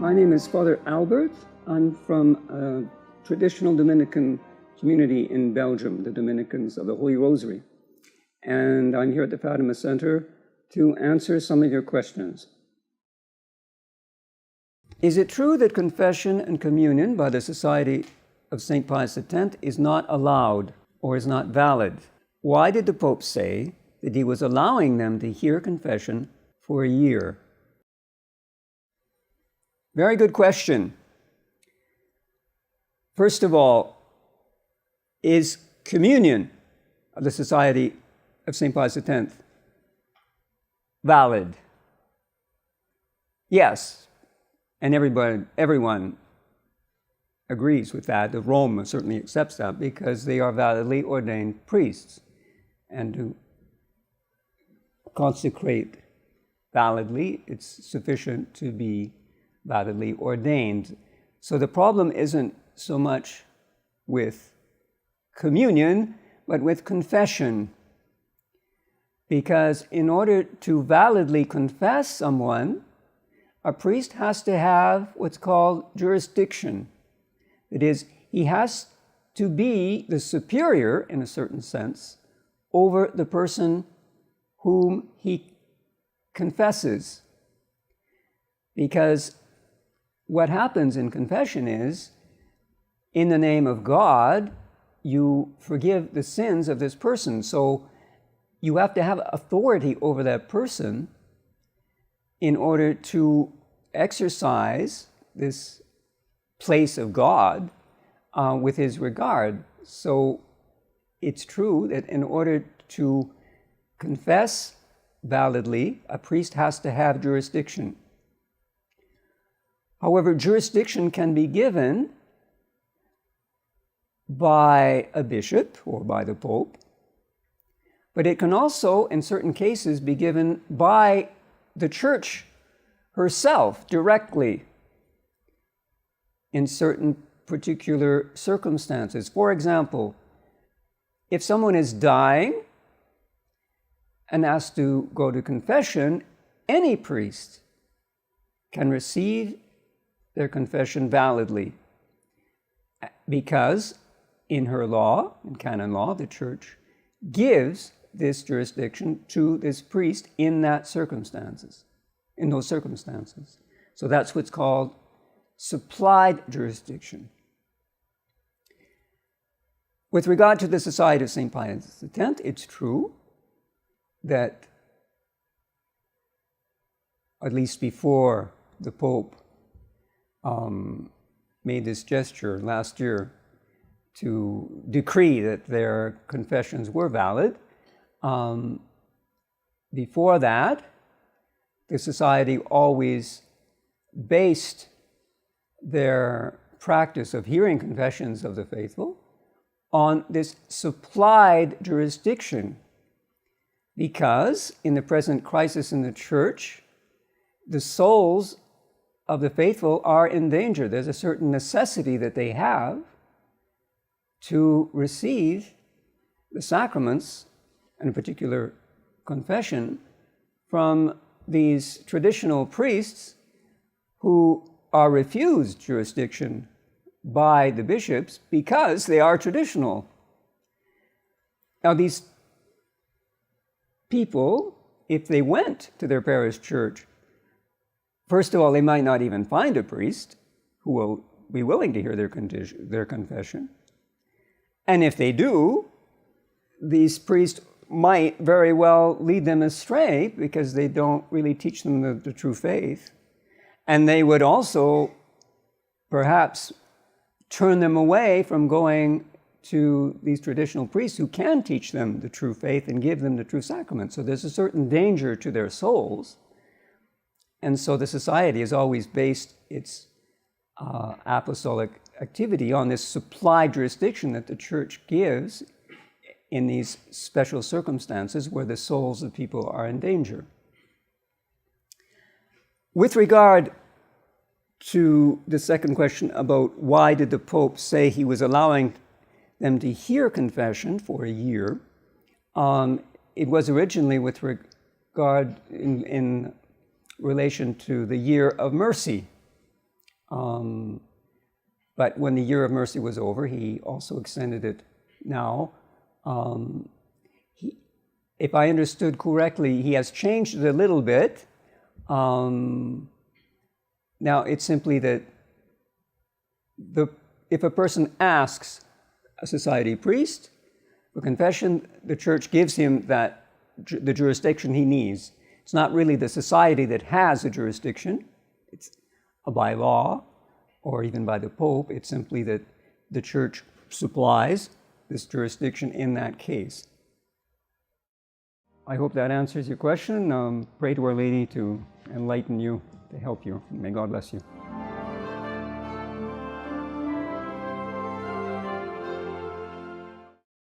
My name is Father Albert. I'm from a traditional Dominican community in Belgium, the Dominicans of the Holy Rosary. And I'm here at the Fatima Center to answer some of your questions. Is it true that confession and communion by the Society of St. Pius X is not allowed or is not valid? Why did the Pope say that he was allowing them to hear confession for a year? Very good question. First of all, is communion of the Society of St. Pius X valid? Yes, and everyone agrees with that. The Rome certainly accepts that because they are validly ordained priests, and to consecrate validly, it's sufficient to be validly ordained. So the problem isn't so much with communion, but with confession. Because in order to validly confess someone, a priest has to have what's called jurisdiction. That is, he has to be the superior, in a certain sense, over the person whom he confesses. Because what happens in confession is, in the name of God, you forgive the sins of this person. So you have to have authority over that person in order to exercise this place of God with his regard. So it's true that in order to confess validly, a priest has to have jurisdiction. However, jurisdiction can be given by a bishop or by the Pope, but it can also, in certain cases, be given by the Church herself directly in certain particular circumstances. For example, if someone is dying and asked to go to confession, any priest can receive their confession validly, because in her law, in canon law, the Church gives this jurisdiction to this priest in those circumstances. So that's what's called supplied jurisdiction. With regard to the Society of St. Pius X, it's true that, at least before the Pope made this gesture last year to decree that their confessions were valid, before that, the Society always based their practice of hearing confessions of the faithful on this supplied jurisdiction, because in the present crisis in the Church, the souls of the faithful are in danger. There's a certain necessity that they have to receive the sacraments, and in particular confession, from these traditional priests who are refused jurisdiction by the bishops because they are traditional. Now, these people, if they went to their parish church, first of all, they might not even find a priest who will be willing to hear their confession. And if they do, these priests might very well lead them astray because they don't really teach them the true faith. And they would also perhaps turn them away from going to these traditional priests who can teach them the true faith and give them the true sacrament. So there's a certain danger to their souls. And so the Society has always based its apostolic activity on this supplied jurisdiction that the Church gives in these special circumstances where the souls of people are in danger. With regard to the second question about why did the Pope say he was allowing them to hear confession for a year, it was originally with regard in relation to the year of mercy. But when the year of mercy was over, he also extended it now. If I understood correctly, he has changed it a little bit. Now it's simply that if a person asks a society priest for confession, the church gives him the jurisdiction he needs. It's not really the society that has the jurisdiction. It's by law or even by the Pope. It's simply that the church supplies this jurisdiction in that case. I hope that answers your question. Pray to Our Lady to enlighten you, to help you. May God bless you.